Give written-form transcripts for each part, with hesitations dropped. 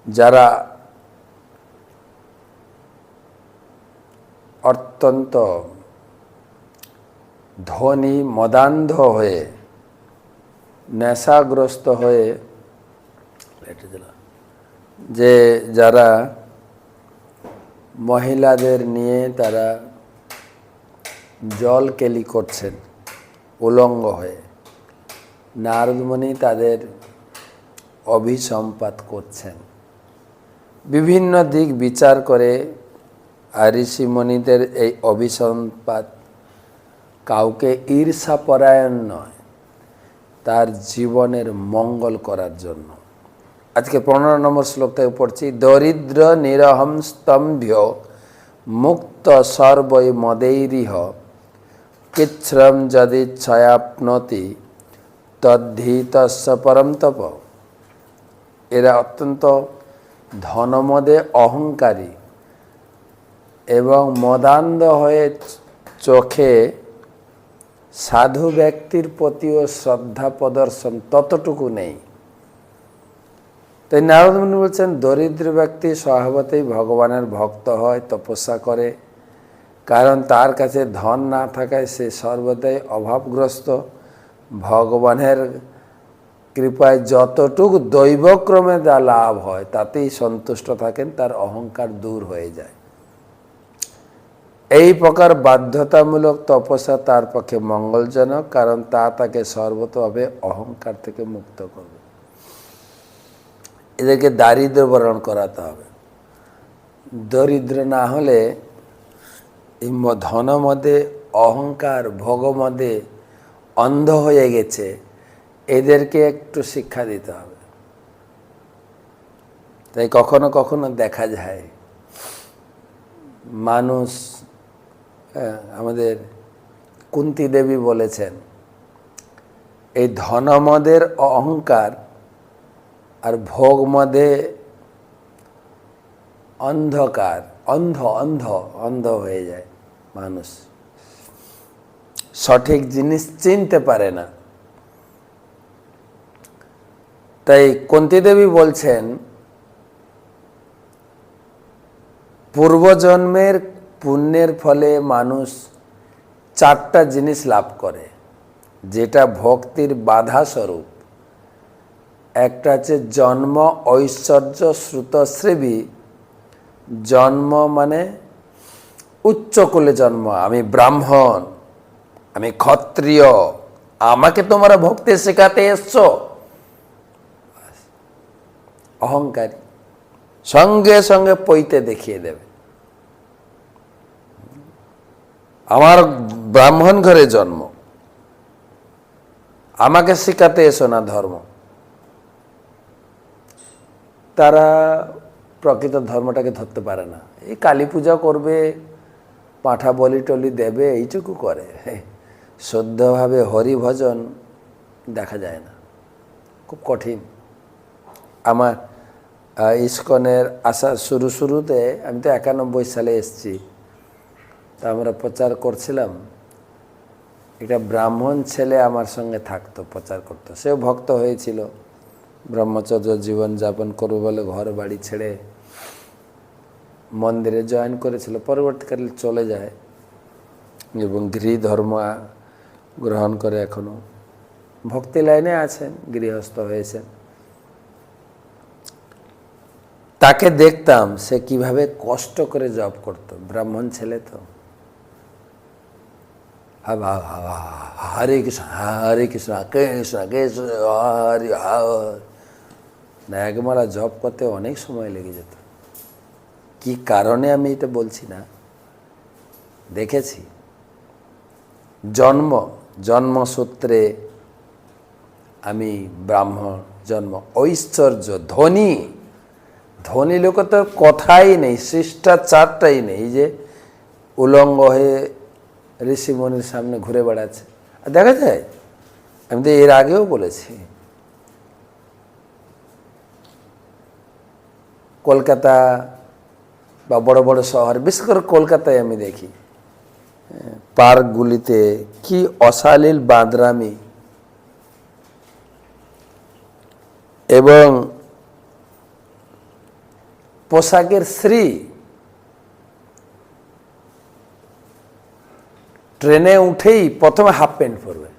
যারা অত্যন্ত ধনী মদান্ধ হয়ে নেশাগ্রস্ত হয়ে যে যারা মহিলাদের নিয়ে তারা জল কেলি করছেন উলঙ্গ হয়ে, নারদমুনি তাদের অভিসম্পাত করছেন। বিভিন্ন দিক বিচার করে ঋষিমণিদের এই অভিসম্পাত কাউকে ঈর্ষাপরায়ণ নয়, তার জীবনের মঙ্গল করার জন্য। আজকে 15 নম্বর শ্লোক থেকে পড়ছি। দরিদ্র নিরহম স্তম্ভ্য মুক্ত সর্বৈ মदैरिह কিচ্ছ্রম যদিচ্ছয়াপ্নোতি তদ্ধি তস্য পরম তপ। এরা অত্যন্ত ধনমদে অহংকারী এবং মদান্ধ হয়ে চোখে সাধু ব্যক্তির প্রতিও শ্রদ্ধা প্রদর্শন ততটুকু নেই। তাই নারদমুনি বলছেন দরিদ্র ব্যক্তি স্বভাবতেই ভগবানের ভক্ত হয়, তপস্যা করে, কারণ তার কাছে ধন না থাকায় সে সর্বদাই অভাবগ্রস্ত। ভগবানের কৃপায় যতটুকু দৈবক্রমে যা লাভ হয় তাতেই সন্তুষ্ট থাকেন, তার অহংকার দূর হয়ে যায়। এই প্রকার বাধ্যতামূলক তপস্যা তার পক্ষে মঙ্গলজনক, কারণ তা তাকে সর্বতভাবে অহংকার থেকে মুক্ত করবে। এদেরকে দারিদ্র বরণ করাতে হবে। দরিদ্র না হলে এই ধনমদে অহংকার ভোগমদে অন্ধ হয়ে গেছে, এদেরকে একটু শিক্ষা দিতে হবে। তাই কখনো কখনো দেখা যায় মানুষ, আমাদের কুন্তী দেবী বলেছেন, এই ধনমদের অহংকার আর ভোগমদে অন্ধকার অন্ধ অন্ধ অন্ধ হয়ে যায় মানুষ, সঠিক জিনিস চিনতে পারে না। তাই কুন্তী দেবী বলছেন পূর্বজন্মের পুণ্যের ফলে মানুষ 4টা জিনিস লাভ করে, যেটা ভক্তির বাধা স্বরূপ। একটা হচ্ছে জন্ম ঐশ্বর্য শ্রুতশ্রেবী। জন্ম মানে উচ্চকুলে জন্ম, আমি ব্রাহ্মণ, আমি ক্ষত্রিয়, আমাকে তোমরা ভক্তি শেখাতে এসছো। অহংকারী, সঙ্গে সঙ্গে পৈতে দেখিয়ে দেবে, আমার ব্রাহ্মণ ঘরে জন্ম, আমাকে শেখাতে এসো না ধর্ম। তারা প্রকৃত ধর্মটাকে ধরতে পারে না। এই কালী পূজা করবে, পাঁঠা বলি টলি দেবে, এইটুকু করে, শুদ্ধভাবে হরিভজন দেখা যায় না, খুব কঠিন। আমার ইস্কনের আসা শুরুতে, আমি তো 91 সালে এসেছি, তা আমরা প্রচার করছিলাম। একটা ব্রাহ্মণ ছেলে আমার সঙ্গে থাকতো, প্রচার করতো, সেও ভক্ত হয়েছিল, ব্রহ্মচর্য জীবন যাপন করবে বলে ঘর বাড়ি ছেড়ে মন্দিরে জয়েন করেছিল, পরবর্তীকালে চলে যায় এবং গৃহী ধর্ম গ্রহণ করে, এখনো ভক্তি লাইনে আছেন, গৃহস্থ হয়েছেন। তাকে দেখতাম সে কিভাবে কষ্ট করে জপ করত, ব্রাহ্মণ ছেলে তো, হরে কৃষ্ণ হরে কৃষ্ণ কৃষ্ণ কৃষ্ণ হরে হরে, না একমালা জপ করতে অনেক সময় লেগে যেত। কি কারণে আমি এটা বলছি না, দেখেছি। জন্মসূত্রে আমি ব্রাহ্মণ জন্ম, ঐশ্বর্য, ধনী লোক তো কথাই নেই, শিষ্টাচারটাই নেই। এই যে উলঙ্গ হয়ে ঋষিমণির সামনে ঘুরে বেড়াচ্ছে, আর দেখা যায়, আমি তো এর আগেও বলেছি, কলকাতা বা বড় বড় শহর, বিশেষ করে কলকাতায় আমি দেখি পার্কগুলিতে কি অশালীল বাঁদরামি, এবং পোশাকের শ্রী ট্রেনে উঠেই প্রথমে হাফ প্যান্ট পরবে।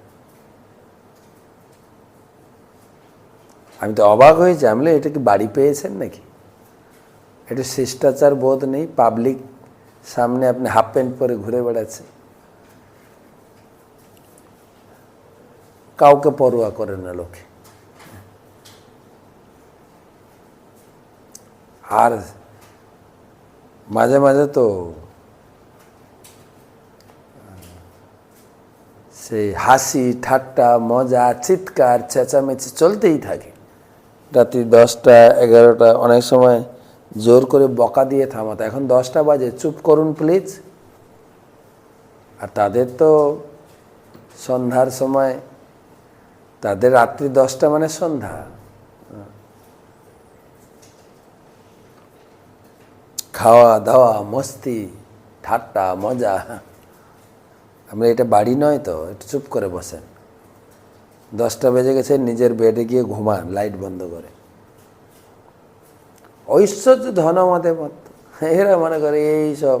আমি তো অবাক হয়েছি, আমি বলি এটা কি বাড়ি পেয়েছেন নাকি? এটা শিষ্টাচার বোধ নেই, পাবলিক সামনে আপনি হাফ প্যান্ট পরে ঘুরে বেড়াচ্ছেন। কাউকে পরোয়া করে না লোকে। আর মাঝে মাঝে তো সেই হাসি ঠাট্টা মজা চিৎকার চেঁচামেচি চলতেই থাকে। রাত্রি 10টা 11টা, অনেক সময় জোর করে বকা দিয়ে থামাতো, এখন 10টা বাজে, চুপ করুন প্লিজ। আর তাদের তো সন্ধ্যার সময়, তাদের রাত্রি 10টা মানে সন্ধ্যা। খাওয়া দাওয়া মস্তি ঠাট্টা মজা। আমরা এটা বাড়ি নয় তো, একটু চুপ করে বসেন। 10টা বেজে গেছে, নিজের বেডে গিয়ে ঘুমান লাইট বন্ধ করে। ঐশ্বর্য ধনমতে মত, এরা মনে করে এই সব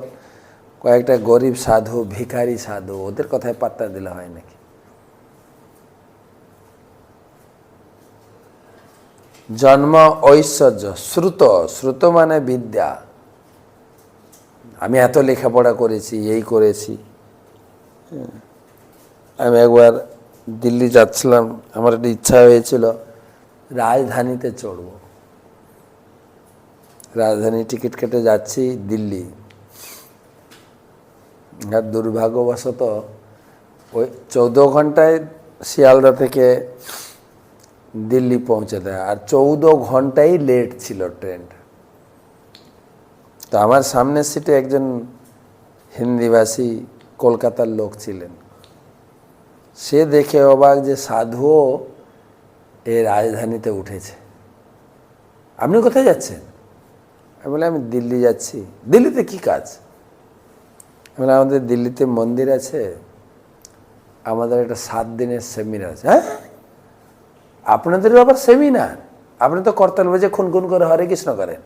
কয়েকটা গরিব সাধু ভিখারি সাধু, ওদের কথায় পাত্তা দিলে হয় নাকি? জন্ম ঐশ্বর্য, শ্রুত, শ্রুত মানে বিদ্যা। আমি এত লেখাপড়া করেছি, এই করেছি। আমি একবার দিল্লি যাচ্ছিলাম, আমার একটা ইচ্ছা হয়েছিল রাজধানীতে চড়ব। রাজধানী টিকিট কেটে যাচ্ছি দিল্লি, আর দুর্ভাগ্যবশত ওই 14 ঘন্টায় শিয়ালদা থেকে দিল্লি পৌঁছে দেয়, আর 14 ঘন্টাই লেট ছিল ট্রেনটা। তো আমার সামনের সিটে একজন হিন্দিভাষী কলকাতার লোক ছিলেন। সে দেখে অবাক যে সাধুও এই রাজধানীতে উঠেছে। আপনি কোথায় যাচ্ছেন? আমি বলি আমি দিল্লি যাচ্ছি। দিল্লিতে কি কাজ? মানে আমাদের দিল্লিতে মন্দির আছে, আমাদের একটা 7 দিনের সেমিনার আছে। হ্যাঁ, আপনাদেরও আবার সেমিনার? আপনি তো করতাল বাজে খুন করে হরে কৃষ্ণ করেন,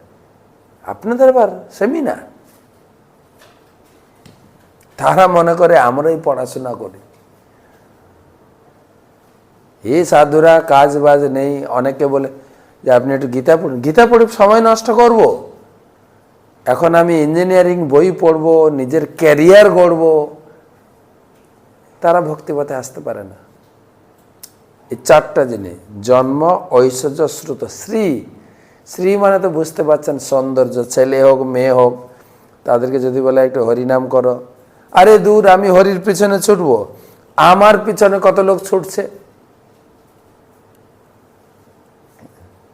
আপনাদের আবার সেমিনার? তারা মনে করে আমরাই পড়াশোনা করি। এই সাধুরা কাজ বাজ নেই। অনেকে বলে যে আপনি একটু গীতা পড়ুন। গীতা পড়ে সময় নষ্ট করব? এখন আমি ইঞ্জিনিয়ারিং বই পড়ব, নিজের ক্যারিয়ার গড়ব। তারা ভক্তিপথে আসতে পারে না। এই 4টা জিনিস, জন্ম ঐশ্বর্য শ্রুত। শ্রী, শ্রী মানে তো বুঝতে পারছেন সৌন্দর্য। ছেলে হোক মেয়ে হোক, তাদেরকে যদি বলে একটু হরিনাম করো, আরে দূর, আমি হরির পিছনে ছুটবো? আমার পিছনে কত লোক ছুটছে।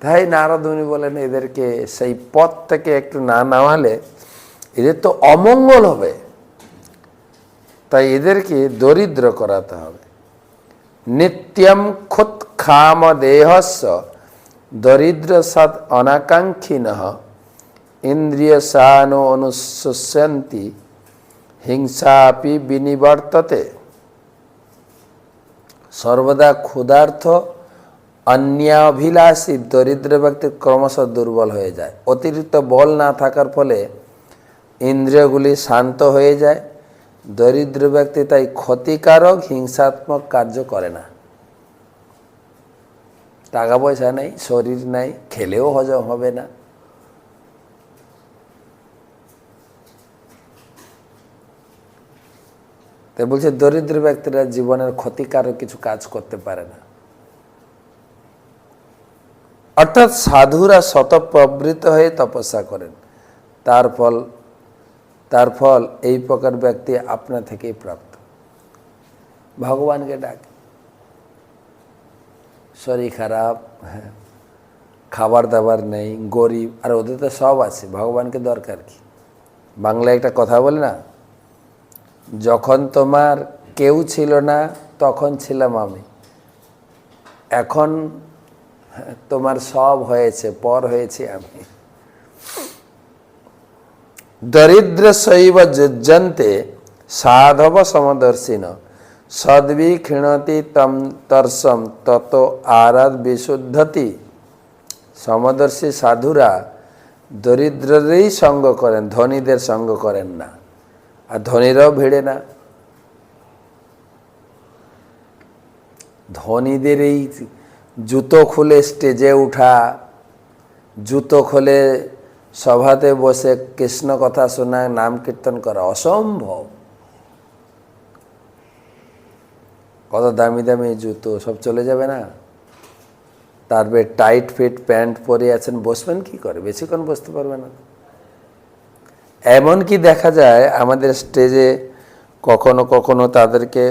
তাই নারদ মুনি বলেন এদেরকে সেই পথ থেকে একটু না নামালে এদের তো অমঙ্গল হবে। তাই এদেরকে দরিদ্র করাতে হবে। নিত্যম ক্ষুৎখাম দেহস্য দরিদ্র সৎ অনাকাঙ্ক্ষিণঃ ইন্দ্রিয় সানো অনুশুষ্যন্তি হিংসাপি বিনিবর্ততে। সর্বদা ক্ষুধার্থ অন্যাভিলাষী দরিদ্র ব্যক্তি ক্রমশ দুর্বল হয়ে যায়। অতিরিক্ত বল না থাকার ফলে ইন্দ্রিয়গুলি শান্ত হয়ে যায়। দরিদ্র ব্যক্তি তাই ক্ষতিকারক হিংসাত্মক কার্য করে না। টাকা পয়সা নেই, শরীর নাই, খেলেও হজম হবে না। তাই বলছে দরিদ্র ব্যক্তিরা জীবনের ক্ষতিকারক কিছু কাজ করতে পারে না। অর্থাৎ সাধুরা স্বতঃপ্রবৃত্ত হয়ে তপস্যা করেন, তার ফল এই প্রকার ব্যক্তি আপনা থেকেই প্রাপ্ত। ভগবানকে ডাকে, শরীর খারাপ, খাবার দাবার নেই, গরিব, আর ওদের তো সব আছে, ভগবানকে দরকার কি? বাংলায় একটা কথা বলে না, যখন তোমার কেউ ছিল না তখন ছিলাম আমি, এখন তোমার সব হয়েছে, পর হয়েছে আমি। দরিদ্র শৈব যুজ্যন্তে সাধব সমদর্শিন সদ্ভি ক্ষীণতি তম তর্ষম তত আরাধ বিশুদ্ধতি। সমদর্শী সাধুরা দরিদ্রদেরই সঙ্গ করেন, ধনীদের সঙ্গ করেন না, আর ধনীরাও ভিড়ে না। ধনীদের এই জুতো খুলে স্টেজে উঠা, জুতো খুলে সভাতে বসে কৃষ্ণ কথা শোনা, নাম কীর্তন করা অসম্ভব। কত দামি দামি জুতো সব চলে যাবে না? তারপরে টাইট ফিট প্যান্ট পরে আছেন, বসবেন কি করে? বেশিক্ষণ বসতে পারবে না। এমনকি দেখা যায় আমাদের স্টেজে কখনো কখনো তাদেরকে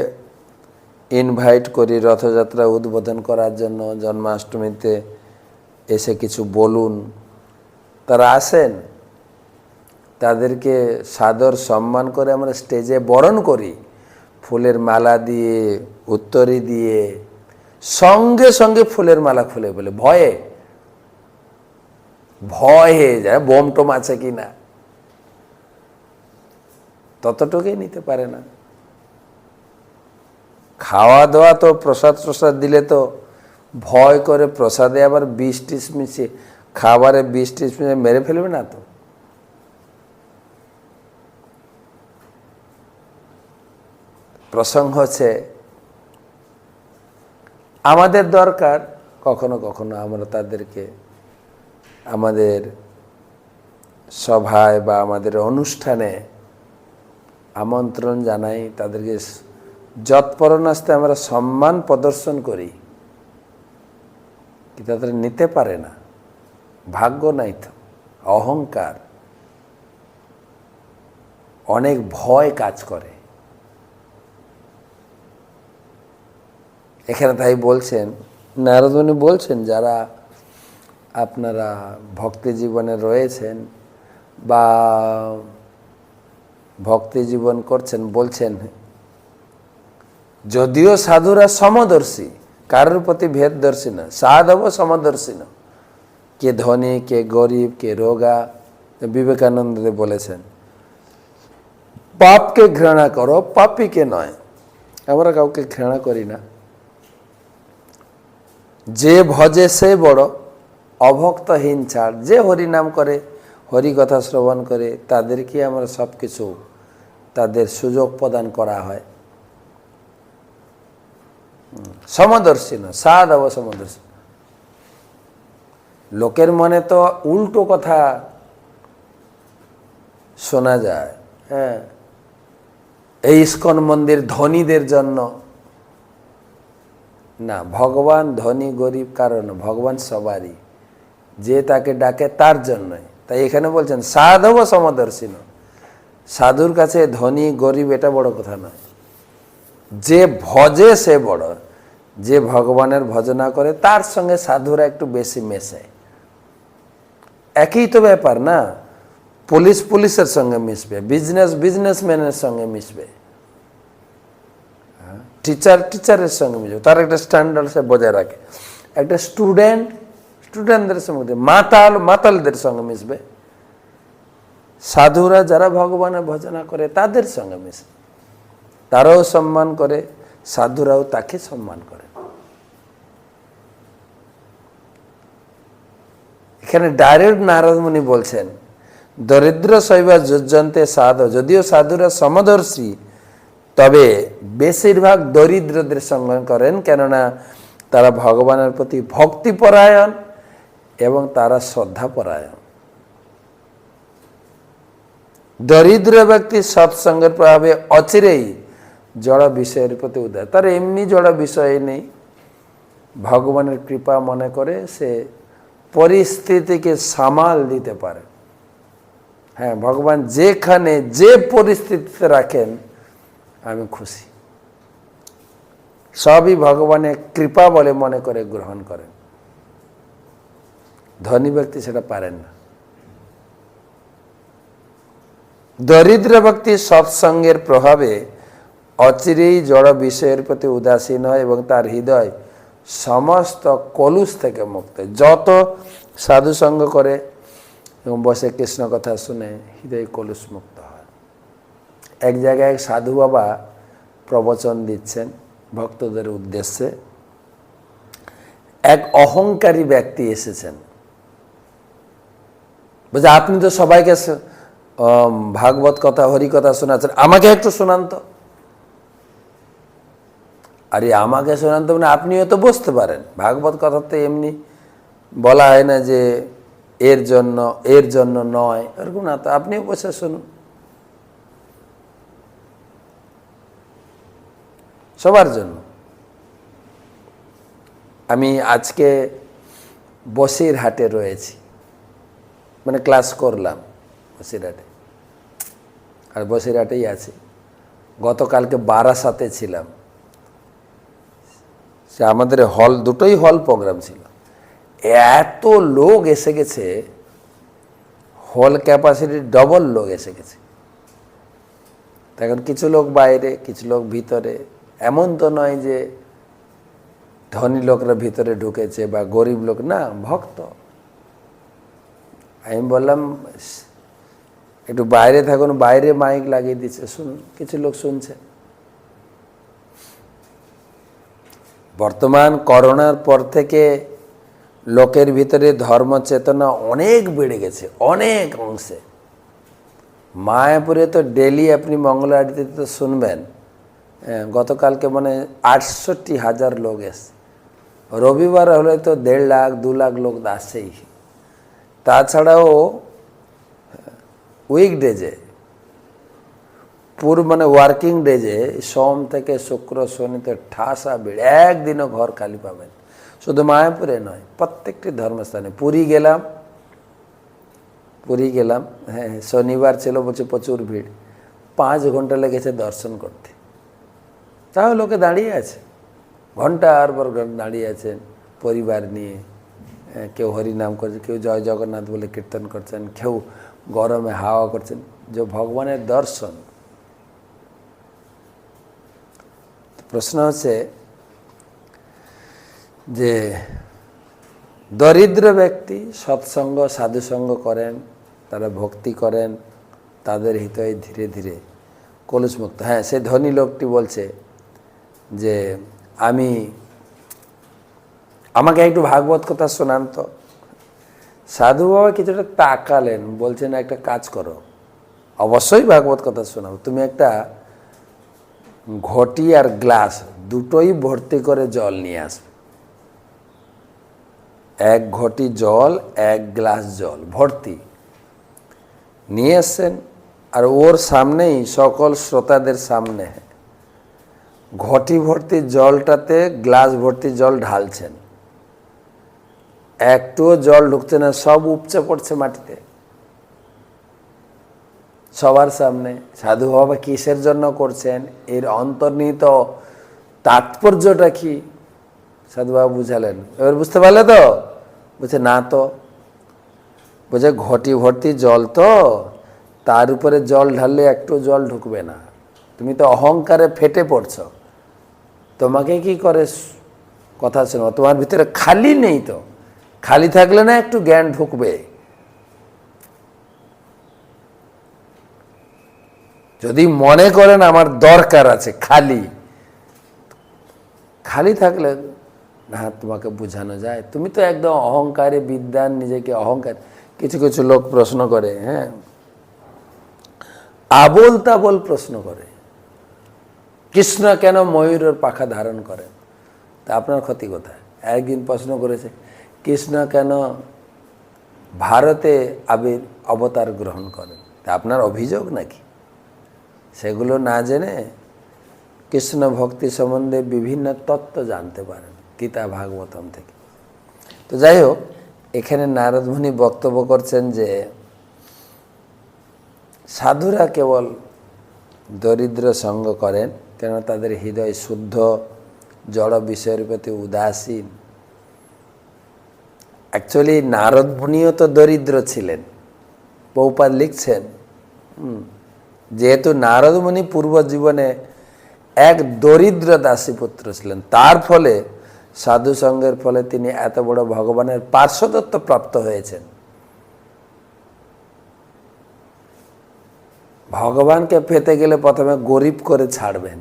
ইনভাইট করি রথযাত্রা উদ্বোধন করার জন্য, জন্মাষ্টমীতে এসে কিছু বলুন, তারা আসেন। তাদেরকে সাদর সম্মান করে আমরা স্টেজে বরণ করি, ফুলের মালা দিয়ে, উত্তরী দিয়ে, সঙ্গে সঙ্গে ফুলের মালা খুলে বলে ভয়ে ভয় হয়ে যায়, বোম টোম আছে কি না, ততটুকুই নিতে পারে না। খাওয়া দাওয়া তো প্রসাদ প্রসাদ দিলে তো ভয় করে, প্রসাদে আবার বিষ টিস মিশিয়ে, খাবারে বিষ টিস মিশিয়ে মেরে ফেলবে না তো। প্রসঙ্গ হচ্ছে আমাদের দরকার কখনো কখনো আমরা তাদেরকে আমাদের সভায় বা আমাদের অনুষ্ঠানে আমন্ত্রণ জানাই, তাদেরকে যৎপরণাস্তে আমরা সম্মান প্রদর্শন করি, কিন্তু তাদের নিতে পারে না, ভাগ্য নাই তো, অহংকার, অনেক ভয় কাজ করে। এখানে তাই বলছেন, নারদ মুনি বলছেন, যারা আপনারা ভক্তি জীবনে রয়েছেন বা ভক্তি জীবন করছেন, বলছেন যদিও সাধুরা সমদর্শী, কারোর প্রতি ভেদদর্শী না, সাধব সমদর্শী না, কে ধনী কে গরিব কে রোগা। বিবেকানন্দ বলেছেন পাপকে ঘৃণা করো, পাপীকে নয়। আমরা কাউকে ঘৃণা করি না। যে ভজে সে বড়, অভক্তহীন ছাড়। যে হরিনাম করে, হরি কথা শ্রবণ করে, তাদেরকে আমরা সব কিছু তাদের সুযোগ প্রদান করা হয়। সমদর্শী না, সাধব সমদর্শী। লোকের মনে তো উল্টো কথা শোনা যায়। হ্যাঁ, এই ইস্কন মন্দির ধনীদের জন্য না, ভগবান ধনী গরিব কারণ, ভগবান সবারই, যে তাকে ডাকে তার জন্যই। তাই এখানে বলছেন সাধব সমদর্শী নয়। সাধুর কাছে ধনী গরিব এটা বড় কথা নয়, যে ভজে সে বড়। যে ভগবানের ভজনা করে তার সঙ্গে সাধুরা একটু বেশি মেশে। একই তো ব্যাপার না, পুলিশ পুলিশের সঙ্গে মিশবে, বিজনেস বিজনেসম্যানের সঙ্গে মিশবে, টিচার টিচারের সঙ্গে মিশবে, তার একটা স্ট্যান্ডার্ড সে বজায় রাখে। একটা স্টুডেন্ট স্টুডেন্টদের সঙ্গে, মাতাল মাতালদের সঙ্গে মিশবে। সাধুরা যারা ভগবানের ভজনা করে তাদের সঙ্গে মিশে, তারাও সম্মান করে, সাধুরাও তাকে সম্মান করে। এখানে ডাইরেক্ট নারদ মুনি বলছেন দরিদ্র শৈবা যুজ্যন্তে সাধু। যদিও সাধুরা সমদর্শী, তবে বেশিরভাগ দরিদ্রদের সঙ্গে করেন, কেননা তারা ভগবানের প্রতি ভক্তিপরায়ণ এবং তারা শ্রদ্ধাপরায়ণ। দরিদ্র ব্যক্তি সৎসঙ্গের প্রভাবে অচিরেই জড় বিষয়ের প্রতি উদার। তার এমনি জড় বিষয় নেই, ভগবানের কৃপা মনে করে সে পরিস্থিতিকে সামাল দিতে পারে। হ্যাঁ, ভগবান যেখানে যে পরিস্থিতিতে রাখেন আমি খুশি, সবই ভগবানের কৃপা বলে মনে করে গ্রহণ করেন। ধনী ব্যক্তি সেটা পারেন না। দরিদ্র ব্যক্তি সৎসঙ্গের প্রভাবে অচিরেই জড় বিষয়ের প্রতি উদাসীন হয় এবং তার হৃদয় সমস্ত কলুষ থেকে মুক্ত। যত সাধু সঙ্গ করে এবং বসে কৃষ্ণ কথা শুনে হৃদয় কলুষ মুক্ত হয়। এক জায়গায় এক সাধু বাবা প্রবচন দিচ্ছেন ভক্তদের উদ্দেশ্যে। এক অহংকারী ব্যক্তি এসেছেন, বলছে আপনি তো সবাইকে ভাগবত কথা হরি কথা শোনাচ্ছেন, আমাকে একটু শোনান তো। আরে আমাকে শোনান তো মানে আপনিও তো বসতে পারেন। ভাগবত কথা তো এমনি বলা হয় না যে এর জন্য নয়, এরকম না তো, আপনিও বসে শুনুন। সবার জন্য। আমি আজকে বসিরহাটে রয়েছি, মানে ক্লাস করলাম বসিরহাটে, আর বসিরহাটেই আছি। গতকালকে বারাসাতে ছিলাম, সে আমাদের হল, দুটোই হল প্রোগ্রাম ছিল। এত লোক এসে গেছে, হল ক্যাপাসিটি ডবল লোক এসে গেছে। এখন কিছু লোক বাইরে, কিছু লোক ভিতরে। এমন তো নয় যে ধনী লোকরা ভিতরে ঢুকেছে বা গরিব লোক, না, ভক্ত। আমি বললাম একটু বাইরে থাকুন, বাইরে মাইক লাগিয়ে দিচ্ছে, শুনুন। কিছু লোক শুনছে। বর্তমান করোনার পর থেকে লোকের ভিতরে ধর্ম চেতনা অনেক বেড়ে গেছে, অনেক অংশে। মায়াপুরে তো ডেলি আপনি মঙ্গল আরতিতে তো শুনবেন, গতকালকে মানে 68,000 লোক এসছে। রবিবার হলে তো 1.5 লাখ 2 লাখ লোক আসছেই। তাছাড়াও উইকডেজে, মানে ওয়ার্কিং ডেজে, সোম থেকে শুক্র শনিতে ঠাসা ভিড়, একদিনও ঘর খালি পাবেন। শুধু মায়াপুরে নয়, প্রত্যেকটি ধর্মস্থানে। পুরী গেলাম, হ্যাঁ, শনিবার ছিল, বলছে প্রচুর ভিড়। 5 ঘন্টা লেগেছে দর্শন করতে। তাও লোকে দাঁড়িয়ে আছে, ঘন্টার পর ঘন্টা দাঁড়িয়ে আছেন পরিবার নিয়ে। কেউ হরিনাম করছে, কেউ জয় জগন্নাথ বলে কীর্তন করছেন, কেউ গরমে হাওয়া করছেন। যে ভগবানের দর্শন। প্রশ্ন হচ্ছে যে দরিদ্র ব্যক্তি সৎসঙ্গ সাধুসঙ্গ করেন, তারা ভক্তি করেন, তাদের হৃদয়ে ধীরে ধীরে কলুষমুক্ত। হ্যাঁ, সেই ধনী লোকটি বলছে যে আমাকে একটু ভাগবত কথা শোনান তো। সাধু বাবা কিছুটা তাকালেন, বলছেন একটা কাজ করো, অবশ্যই ভাগবত কথা শোনাও। তুমি একটা ঘটি আর গ্লাস দুটোই ভর্তি করে জল নিয়ে আসবে। 1 ঘটি জল, 1 গ্লাস জল ভর্তি নিয়ে এসছেন। আর ওর সামনেই, সকল শ্রোতাদের সামনে, ঘটি ভর্তি জলটাতে গ্লাস ভর্তি জল ঢালছেন। একটুও জল ঢুকছে না, সব উপচে পড়ছে মাটিতে সবার সামনে। সাধু বাবা কিসের জন্য করছেন, এর অন্তর্নিহিত তাৎপর্যটা কি, সাধু বাবা বুঝালেন। এবার বুঝতে পারলে তো? বলছে না তো। বলছে ঘটি ভর্তি জল তো, তার উপরে জল ঢাললে একটু জল ঢুকবে না। তুমি তো অহংকারে ফেটে পড়ছ, তোমাকে কি করে কথা শোনো? তোমার ভিতরে খালি নেই তো, খালি থাকলে না একটু জ্ঞান ঢুকবে। যদি মনে করেন আমার দরকার আছে, খালি থাকলে না, তোমাকে বোঝানো যায়। তুমি তো একদম অহংকারে বিদ্যান, নিজেকে অহংকার। কিছু কিছু লোক প্রশ্ন করে, হ্যাঁ, আবোল তাবোল প্রশ্ন করে, কৃষ্ণ কেন ময়ূরের পাখা ধারণ করেন? তা আপনার ক্ষতি কোথায়? একদিন প্রশ্ন করেছে, কৃষ্ণ কেন ভারতে অবতার গ্রহণ করেন? তা আপনার অভিযোগ নাকি? সেগুলো না জেনে কৃষ্ণ ভক্তি সম্বন্ধে বিভিন্ন তত্ত্ব জানতে পারেন গীতা ভাগবতম থেকে। তো যাই হোক, এখানে নারদ মুনি বক্তব্য করছেন যে সাধুরা কেবল দরিদ্র সঙ্গ করেন, কেন তাদের হৃদয় শুদ্ধ, জড় বিষয়ের প্রতি উদাসীন। অ্যাকচুয়ালি নারদ মুনিও তো দরিদ্র ছিলেন। বহুপাদ লিখছেন, যেহেতু নারদ মুনি পূর্ব জীবনে এক দরিদ্র দাসীপুত্র ছিলেন, তার ফলে সাধু সঙ্গের ফলে তিনি এত বড় ভগবানের পার্শ্বদত্ত প্রাপ্ত হয়েছেন। ভগবানকে পেতে গেলে প্রথমে গরিব করে ছাড়বেন।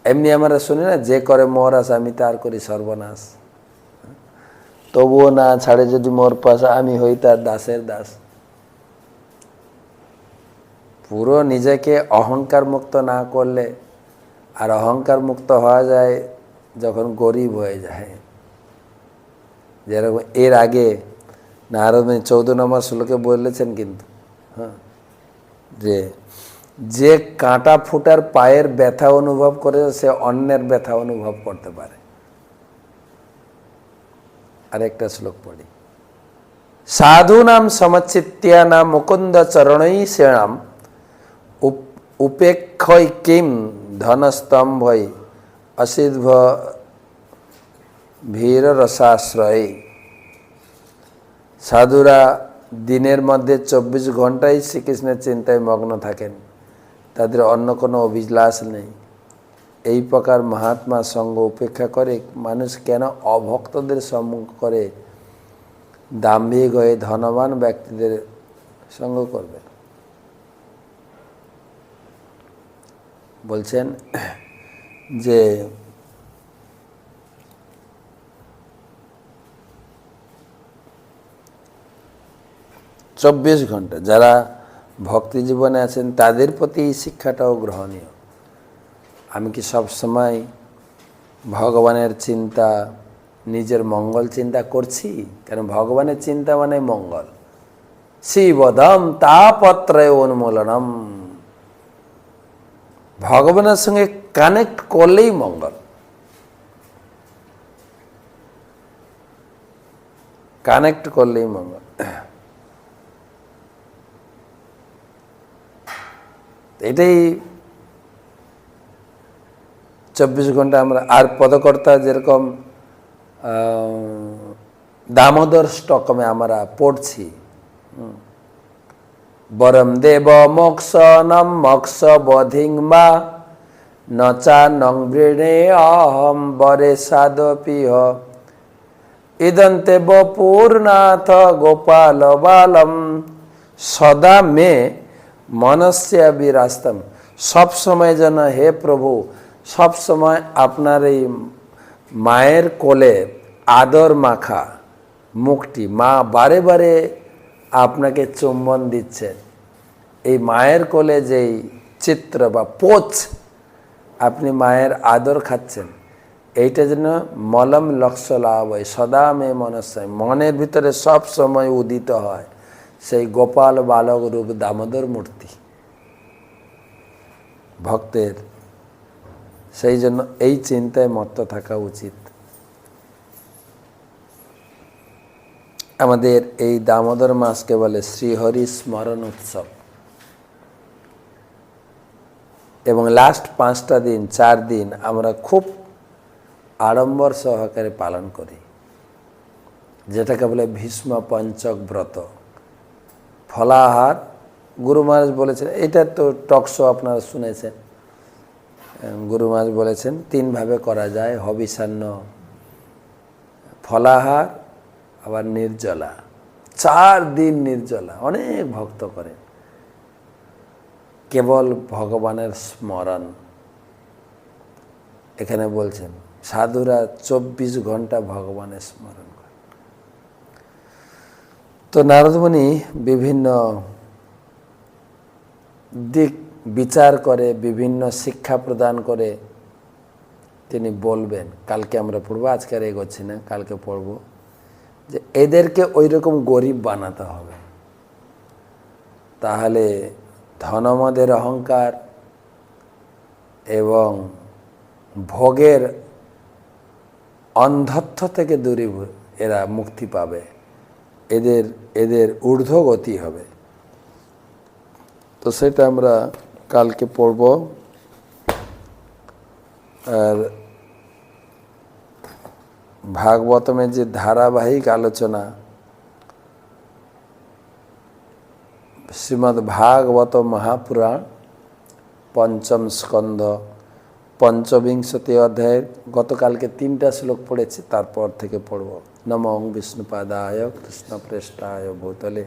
এমনি আমরা শুনি না, যে করে মহারাজ আমি তার করি সর্বনাশ। তবুও না ছাড়ে যদি মোর পাশা, আমি হই তার দাসের দাস। পুরো নিজেকে অহংকার মুক্ত না করলে, আর অহংকার মুক্ত হওয়া যায় যখন গরিব হয়ে যায়। যেরকম এর আগে নারদ মুনি 14 নম্বর শ্লোকে বলেছেন কিন্তু, হ্যাঁ, যে কাঁটা ফুটার পায়ের ব্যথা অনুভব করে সে অন্যের ব্যথা অনুভব করতে পারে। আরেকটা শ্লোক পড়ি, সাধুনাম সমচিত্যানাম মুকুন্দ চরণৈ সেনাম উপেক্ষৈ কিম ধনস্তম্ভৈ অসিদ্ধ ভীর রসাশ্রয়। সাধুরা দিনের মধ্যে 24 ঘন্টাই শ্রীকৃষ্ণের চিন্তায় মগ্ন থাকেন, তাদের অন্য কোনো অভিলাষ নেই। এই প্রকার মহাত্মা সঙ্গ উপেক্ষা করে মানুষ কেন অভক্তদের সম্মুখ করে দাম্ভিক হয়ে ধনবান ব্যক্তিদের সঙ্গ করবে? বলছেন যে 24 ঘন্টা যারা ভক্তি জীবনে আছেন তাদের প্রতি এই শিক্ষাটাও গ্রহণীয়। আমি কি সব সময় ভগবানের চিন্তা, নিজের মঙ্গল চিন্তা করছি? কারণ ভগবানের চিন্তা মানে মঙ্গল। শিবদম তাপত্রয় উন্মূলনম, ভগবানের সঙ্গে কানেক্ট করলেই মঙ্গল। কানেক্ট করলেই মঙ্গল। এটাই 24 ঘন্টা আমরা। আর পদকর্তা যেরকম দামোদর স্টকমে আমরা পড়ছি, বরম দেব মোক্ষনম মোক্ষ বোধিং মা নচা নং বৃণে অহম বরে সাদপিহ ইদন্তে বপূর্ণাথ গোপাল বালম সদা মে মনস্য বিরাস্তম। সব সময় যেন হে প্রভু, সব সময় আপনার এই মায়ের কোলে আদর মাখা মুখটি, মা বারে বারে আপনাকে চুম্বন দিচ্ছেন, এই মায়ের কোলে যেই চিত্র বা পোচ আপনি মায়ের আদর খাচ্ছেন, এইটা যেন মলম লক্ষ্য লাভ হয়, সদা মে মনস্য, মনের ভিতরে সব সময় উদিত হয় সেই গোপাল বালক রূপ দামোদর মূর্তি ভক্তের। সেই জন্য এই চিন্তায় মত্ত থাকা উচিত। আমাদের এই দামোদর মাসকে বলে শ্রীহরি স্মরণ উৎসব, এবং লাস্ট 5টা দিন 4 দিন আমরা খুব আড়ম্বর সহকারে পালন করি, যেটাকে বলে ভীষ্ম পঞ্চক ব্রত। ফলাহার গুরু মহারাজ বলেছেন, এটা তো টকশো আপনারা শুনেছেন, গুরু মহারাজ বলেছেন 3 ভাবে করা যায়, হবিষান্ন, ফলাহার, আবার নির্জলা। 4 দিন নির্জলা অনেক ভক্ত করেন, কেবল ভগবানের স্মরণ। এখানে বলছেন সাধুরা 24 ঘন্টা ভগবানের স্মরণ করে। তো নারদ মুনি বিভিন্ন দিক বিচার করে, বিভিন্ন শিক্ষা প্রদান করে তিনি বলবেন। কালকে আমরা পড়বো, আজকে আর এগোচ্ছি না, কালকে পড়ব যে এদেরকে ওই রকম গরিব বানাতে হবে, তাহলে ধনমদের অহংকার এবং ভোগের অন্ধত্ব থেকে দূরে এরা মুক্তি পাবে, এদের ঊর্ধ্বগতি হবে। তো সেটা আমরা কালকে পড়ব। আর ভাগবতমের যে ধারাবাহিক আলোচনা, শ্রীমদ্ ভাগবত মহাপুরাণ 5ম স্কন্ধ 25 অধ্যায়ের গতকালকে 3টা শ্লোক পড়েছি, তারপর থেকে পড়ব। নমো বিষ্ণুপাদায় কৃষ্ণপ্রেষ্ঠায় ভূতলে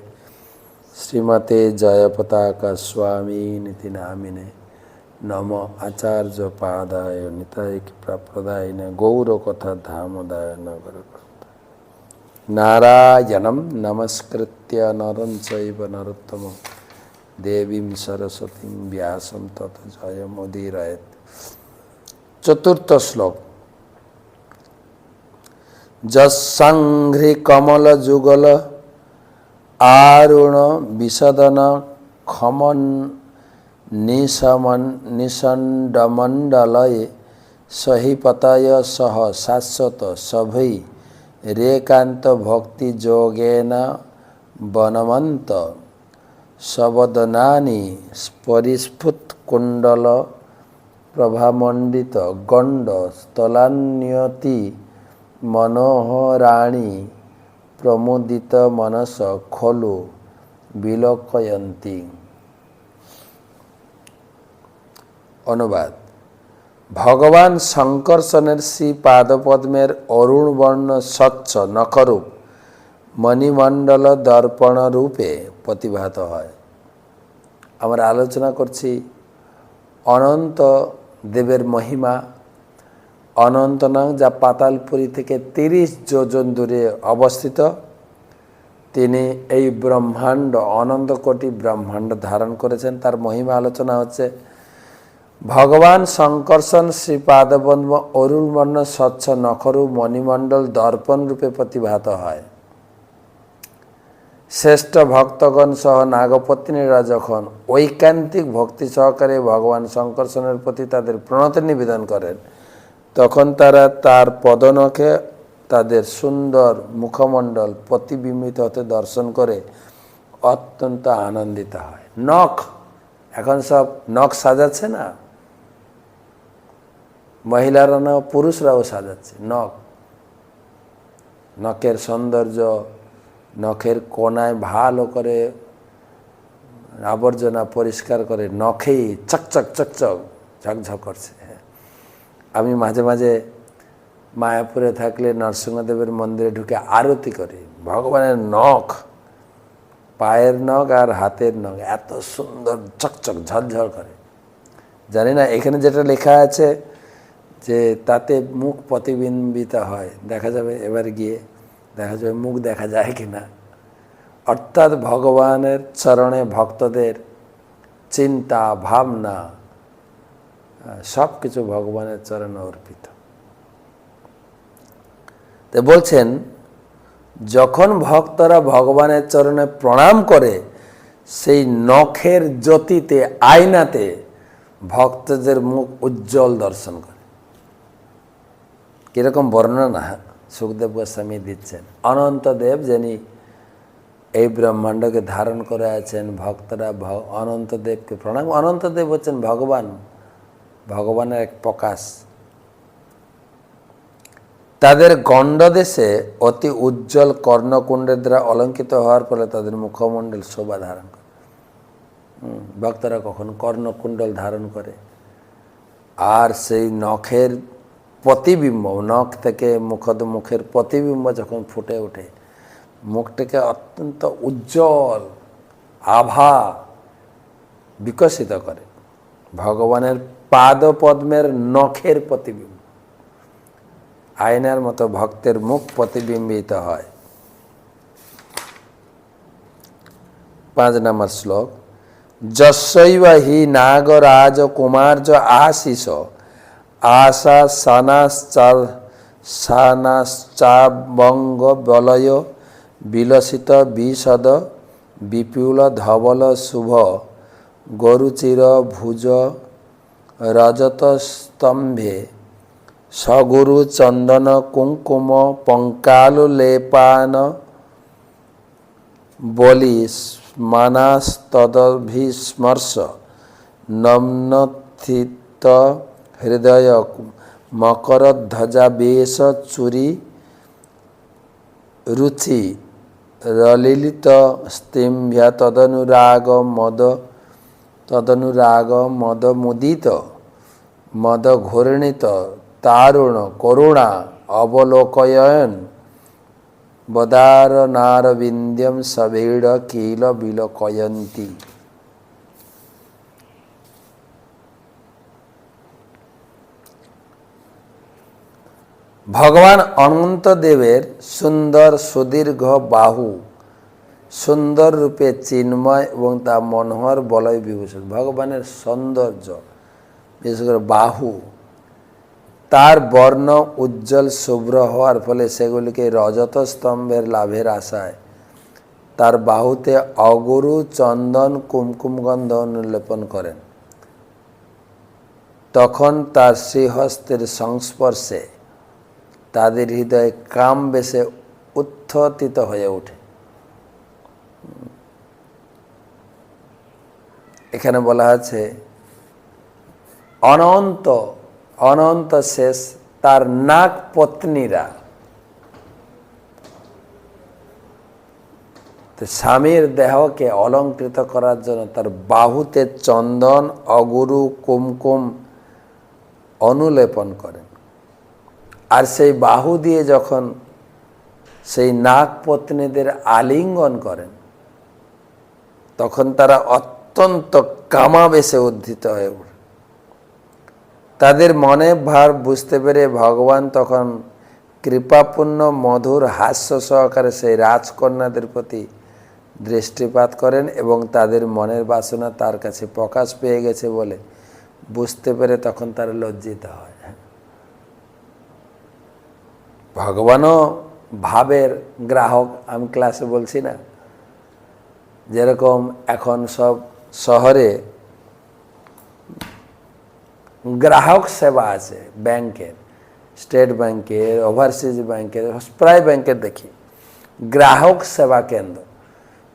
শ্রীমতে জয়পতাকা স্বামী নীতি নামিনে নম আচার্য পাদায় নিতাই প্রদায় গৌর কথা ধামদায় নগর। নারায়ণম নমস্কৃত্য নরং চৈব নরোত্তমম দেবীং সরস্বতীং ব্যাসং তত জয়মুদীরয়েৎ। চতুর্থ শ্লোক। যৎসংঘ্রি কমল যুগল আরুণ বিসদন খমন নিষণ্ডমণ্ডলয়ে সহিপতয় সহ শাশ্বত সভৈ রেকান্ত ভক্তি যোগেন বনমন্ত সবদনানি পরিস্ফুট কুণ্ডল প্রভামণ্ডিত গণ্ড স্থলান্যতি মনোহরাণী প্রমোদিত মনস খলু বিলোকয়ন্তী। অনুবাদ। ভগবান শঙ্কর্ষণের শ্রী পাদপদ্মের অরুণ বর্ণ স্বচ্ছ নখরূপ মণিমণ্ডল দর্পণ রূপে প্রতিভাত হয়। আমরা আলোচনা করছি অনন্ত দেবের মহিমা। অনন্তনাগ, যা পাতালপুরী থেকে 30 যোজন দূরে অবস্থিত। তিনি এই ব্রহ্মাণ্ড, অনন্ত কোটি ব্রহ্মাণ্ড ধারণ করেছেন। তার মহিমা আলোচনা হচ্ছে। ভগবান শঙ্কর্ষণ শ্রী পাদপদ্ম অরুণ বর্ণ স্বচ্ছ নখরূপ মণিমণ্ডল দর্পণ রূপে প্রতিভাত হয়। শ্রেষ্ঠ ভক্তগণ সহ নাগপত্নীরা যখন ঐকান্তিক ভক্তি সহকারে ভগবান শঙ্কর্ষণের প্রতি তাদের প্রণতি নিবেদন করেন, তখন তারা তার পদনখে তাদের সুন্দর মুখমণ্ডল প্রতিবিম্বিত হতে দর্শন করে অত্যন্ত আনন্দিত হয়। নখ, এখন সব নখ সাজাচ্ছে না, মহিলারা না, পুরুষরাও সাজাচ্ছে নখ। নখের সৌন্দর্য, নখের কোনায় ভালো করে আবর্জনা পরিষ্কার করে নখেই চকচক চকচক ঝকঝক করছে। আমি মাঝে মাঝে মায়াপুরে থাকলে নরসিংহদেবের মন্দিরে ঢুকে আরতি করি। ভগবানের নখ, পায়ের নখ আর হাতের নখ এত সুন্দর চকচক ঝলঝল করে। জানি না এখানে যেটা লেখা আছে যে তাতে মুখ প্রতিবিম্বিত হয়, দেখা যাবে এবার গিয়ে দেখা যাবে মুখ দেখা যায় কিনা। অর্থাৎ ভগবানের চরণে ভক্তদের চিন্তা ভাবনা সব কিছু ভগবানের চরণে অর্পিত। তো বলছেন, যখন ভক্তরা ভগবানের চরণে প্রণাম করে, সেই নখের জ্যোতিতে, আয়নাতে ভক্তদের মুখ উজ্জ্বল দর্শন করে। কিরকম বর্ণনা সুখদেব গোস্বামী দিচ্ছেন। অনন্তদেব যিনি এই ব্রহ্মাণ্ডকে ধারণ করে আছেন, ভক্তরা অনন্তদেবকে প্রণাম। অনন্তদেব হচ্ছেন ভগবান, ভগবানের এক প্রকাশ। তাদের গণ্ডদেশে অতি উজ্জ্বল কর্ণকুণ্ডের দ্বারা অলঙ্কিত হওয়ার ফলে তাদের মুখমণ্ডল শোভা ধারণ করে। ভক্তরা কখন কর্ণকুণ্ডল ধারণ করে, আর সেই নখের প্রতিবিম্ব, নখ থেকে মুখের প্রতিবিম্ব যখন ফুটে ওঠে, মুখটাকে অত্যন্ত উজ্জ্বল আভা বিকশিত করে। ভগবানের পাদপদ্মের নখের প্রতিবিম্ব, আয়নার মতো ভক্তের মুখ প্রতিবিম্বিত হয়। 5 নম্বর শ্লোক। যস্যৈব হি নাগরাজ কুমার্য আশিষ আশা সানাশ্চাবঙ্গ বলয় বিলসিত বিশদ বিপুল ধবল শুভ গরুচির ভুজ রজত স্তম্ভে সগুরু চন্দন কুঙ্কুম পঙ্কালু লেপান বলি স্মানাস্তদভিস্মর্শ নম্নথিত হৃদয় মকর ধ্বজা বেশ চুরি রুচি রলিলিত স্তম্ভ্য তদনুরাগ মদ মুদিত মদ ঘূর্ণিত তারুণ করুণা অবলোকয়ন বদারনারবিন্দ্যম সবেড় কিল বিলোকয়ন্তী। ভগবান অনন্ত দেবের সুন্দর সুদীর্ঘ বাহু, সুন্দর রূপে চিন্ময় এবং তা মনোহর বলয় বিভূষণ। ভগবানের সৌন্দর্য, বিশেষ করে বাহু, তার বর্ণ উজ্জ্বল শুভ্র হওয়ার ফলে সেগুলিকে রজত স্তম্ভের লাভের আশায় তার বাহুতে অগুরু চন্দন কুমকুমগন্ধ অনুলেপন করেন। তখন তার শ্রীহস্তের সংস্পর্শে তাদের হৃদয়ে কাম বেশে উত্থিত হয়ে ওঠে। এখানে বলা আছে অনন্ত অনন্ত শেষ তার নাগ পত্নীরা, স্বামীর দেহকে অলঙ্কৃত করার জন্য তার বাহুতে চন্দন অগুরু কুমকুম অনুলেপন করেন। আর সেই বাহু দিয়ে যখন সেই নাগ পত্নীদের আলিঙ্গন করেন, তখন তারা অত্যন্ত কামাবেশে উদ্ধৃত হয়ে ওঠে। তাদের মনে ভার বুঝতে পেরে ভগবান তখন কৃপাপূর্ণ মধুর হাস্য সহকারে সেই রাজকন্যাদের প্রতি দৃষ্টিপাত করেন এবং তাদের মনের বাসনা তার কাছে প্রকাশ পেয়ে গেছে বলে বুঝতে পেরে তখন তারা লজ্জিত হয়। ভগবানও ভাবের গ্রাহক। আমি ক্লাসে বলছি না, যেরকম এখন সব শহরে গ্রাহক সেবা আছে ব্যাংকের, স্টেট ব্যাংকের, ওভারসিজ ব্যাংকের, প্রায় ব্যাংকের দেখি গ্রাহক সেবা কেন্দ্র।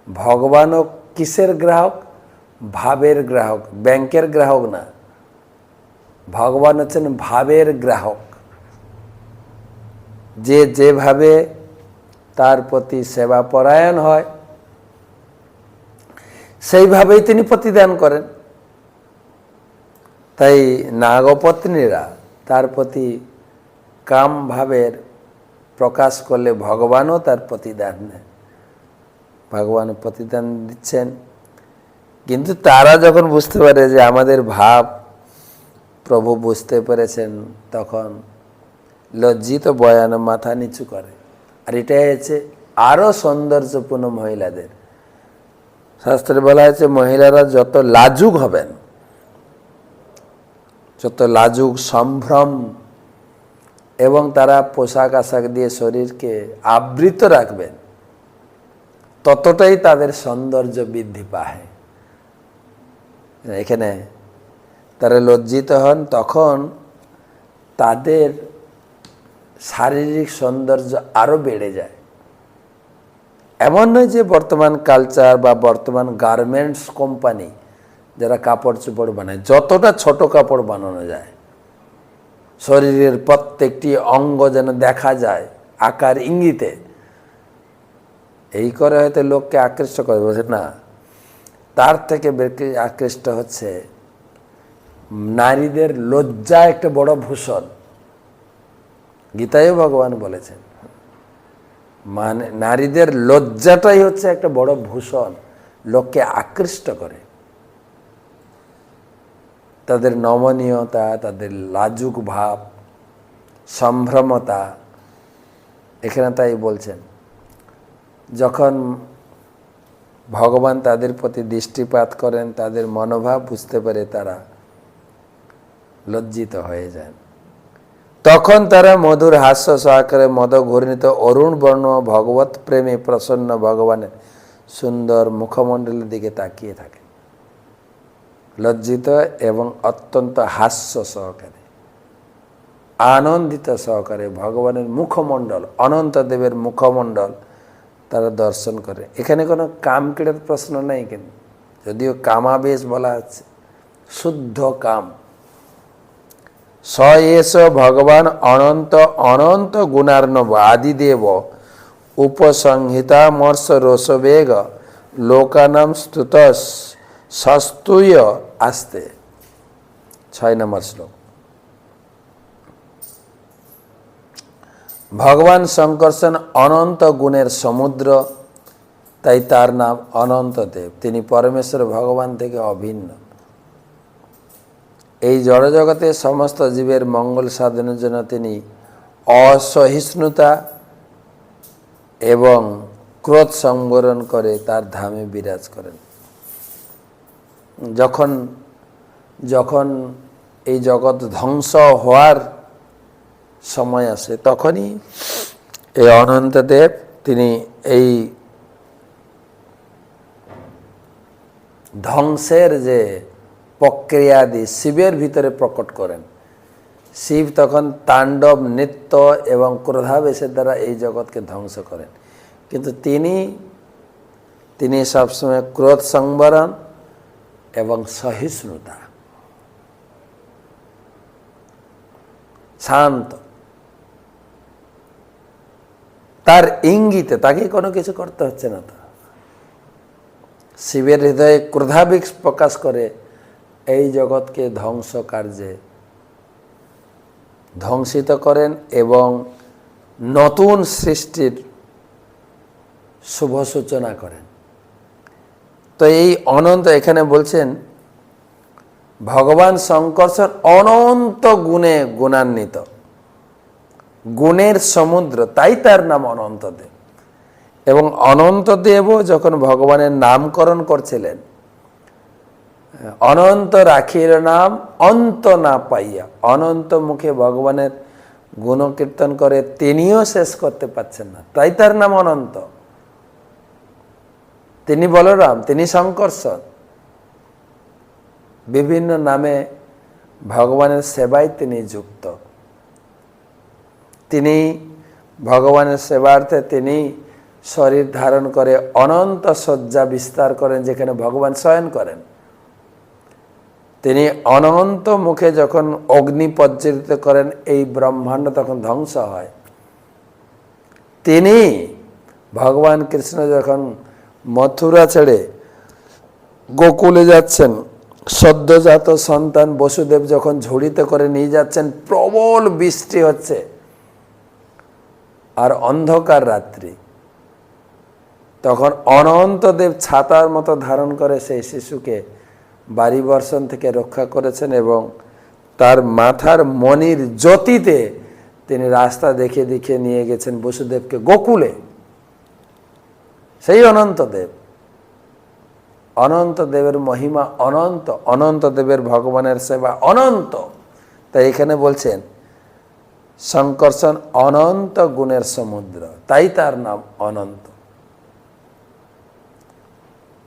ভগবানও কিসের গ্রাহক? ভাবের গ্রাহক, ব্যাংকের গ্রাহক না। ভগবান হচ্ছেন ভাবের গ্রাহক। যে যেভাবে তার প্রতি সেবা পরায়ণ হয় সেইভাবেই তিনি প্রতিদান করেন। তাই নাগপত্নীরা তার প্রতি কাম ভাবের প্রকাশ করলে ভগবানও তার প্রতিদান দেন। ভগবান প্রতিদান দিচ্ছেন, কিন্তু তারা যখন বুঝতে পারে যে আমাদের ভাব প্রভু বুঝতে পেরেছেন, তখন লজ্জিত বয়ান মাথা নিচু করে। আর এটাই হচ্ছে আরও সৌন্দর্যপূর্ণ মহিলাদের। শাস্ত্রে বলা হয়েছে মহিলারা যত লাজুক হবেন, যত লাজুক সম্ভ্রম এবং তারা পোশাক আশাক দিয়ে শরীরকে আবৃত রাখবেন, ততটাই তাদের সৌন্দর্য বৃদ্ধি পায়। এখানে তারা লজ্জিত হন, তখন তাদের শারীরিক সৌন্দর্য আরও বেড়ে যায়। এমন নয় যে বর্তমান কালচার বা বর্তমান গার্মেন্টস কোম্পানি যারা কাপড় চোপড় বানায়, যতটা ছোট কাপড় বানানো যায়, শরীরের প্রত্যেকটি অঙ্গ যেন দেখা যায় আকার ইঙ্গিতে, এই করে হয়তো লোককে আকৃষ্ট করে, বলছে না। তার থেকে বেশি আকৃষ্ট হচ্ছে নারীদের লজ্জা একটা বড় ভূষণ। গীতায়ও ভগবান বলেছেন, মানে নারীদের লজ্জাটাই হচ্ছে একটা বড় ভূষণ, লোককে আকৃষ্ট করে। তাদের নমনীয়তা, তাদের লাজুক ভাব, সম্ভ্রমতা, এখানে তাই বলছেন যখন ভগবান তাদের প্রতি দৃষ্টিপাত করেন, তাদের মনোভাব বুঝতে পারে, তারা লজ্জিত হয়ে যান। তখন তারা মধুর হাস্য সহকারে মদঘূর্ণিত অরুণ বর্ণ ভগবত প্রেমে প্রসন্ন ভগবানের সুন্দর মুখমণ্ডলের দিকে তাকিয়ে থাকে, লজ্জিত এবং অত্যন্ত হাস্য সহকারে, আনন্দিত সহকারে ভগবানের মুখমণ্ডল, অনন্ত দেবের মুখমণ্ডল তারা দর্শন করে। এখানে কোনো কামক্রীড়ার প্রশ্ন নেই, কিন্তু যদিও কামাবেশ বলা আছে, শুদ্ধ কাম। স এস ভগবান অনন্ত অনন্ত গুণার্ণব আদিদেব উপসংহিতামর্ষ রসবেগ লোকানাম স্তুত সস্তুয় আস্তে। 6 নম্বর শ্লোক। ভগবান শঙ্কর্ষণ অনন্ত গুণের সমুদ্র, তাই তার নাম অনন্ত দেব। তিনি পরমেশ্বর ভগবান থেকে অভিন্ন। এই জড়জগতে সমস্ত জীবের মঙ্গল সাধনের জন্য তিনি অসহিষ্ণুতা এবং ক্রোধ সংবরণ করে তার ধামে বিরাজ করেন। যখন যখন এই জগৎ ধ্বংস হওয়ার সময় আসে, তখনই এই অনন্তদেব তিনি এই ধ্বংসের যে প্রক্রিয়াদি শিবের ভিতরে প্রকট করেন। শিব তখন তাণ্ডব, নৃত্য এবং ক্রোধাবেশের দ্বারা এই জগৎকে ধ্বংস করেন। কিন্তু তিনি সবসময় ক্রোধ সংবরণ এবং সহিষ্ণুতা, শান্ত, তার ইঙ্গিতে তাকে কোনো কিছু করতে হচ্ছে না। শিবের হৃদয়ে ক্রোধাবেশ প্রকাশ করে এই জগৎকে ধ্বংস কার্যে ধ্বংসিত করেন এবং নতুন সৃষ্টির শুভ সূচনা করেন। তো এই অনন্ত, এখানে বলছেন ভগবান শঙ্কর্ষণ অনন্ত গুণে গুণান্বিত, গুণের সমুদ্র, তাই তার নাম অনন্তদেব। এবং অনন্তদেবও যখন ভগবানের নামকরণ করছিলেন, অনন্ত রাখির নাম অন্ত না পাইয়া, অনন্ত মুখে ভগবানের গুণকীর্তন করে তিনিও শেষ করতে পারছেন না, তাই তার নাম অনন্ত। তিনি বলরাম, তিনি শঙ্কর্ষণ, বিভিন্ন নামে ভগবানের সেবায় তিনি যুক্ত। তিনি ভগবানের সেবার্থে তিনি শরীর ধারণ করে অনন্ত শয্যা বিস্তার করেন, যেখানে ভগবান শয়ন করেন। তিনি অনন্ত মুখে যখন অগ্নি প্রজ্বলিত করেন, এই ব্রহ্মাণ্ড তখন ধ্বংস হয়। তিনি ভগবান কৃষ্ণ যখন মথুরা ছেড়ে গোকুলে যাচ্ছেন, সদ্যজাত সন্তান বসুদেব যখন ঝুড়িতে করে নিয়ে যাচ্ছেন, প্রবল বৃষ্টি হচ্ছে আর অন্ধকার রাত্রি, তখন অনন্তদেব ছাতার মতো ধারণ করে সেই শিশুকে বাড়ি বর্ষণ থেকে রক্ষা করেছেন এবং তার মাথার মণির জ্যোতিতে তিনি রাস্তা দেখিয়ে দেখিয়ে নিয়ে গেছেন বসুদেবকে গোকুলে। সেই অনন্তদেব, অনন্তদেবের মহিমা অনন্ত, অনন্তদেবের ভগবানের সেবা অনন্ত। তাই এখানে বলছেন শঙ্কর্ষণ অনন্ত গুণের সমুদ্র, তাই তার নাম অনন্ত।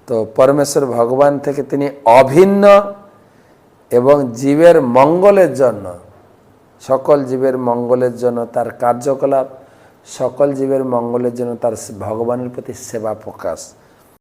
তো পরমেশ্বর ভগবান থেকে তিনি অভিন্ন এবং জীবের মঙ্গলের জন্য, সকল জীবের মঙ্গলের জন্য তার কার্যকলাপ, সকল জীবের মঙ্গলের জন্য তার ভগবানের প্রতি সেবা প্রকাশ।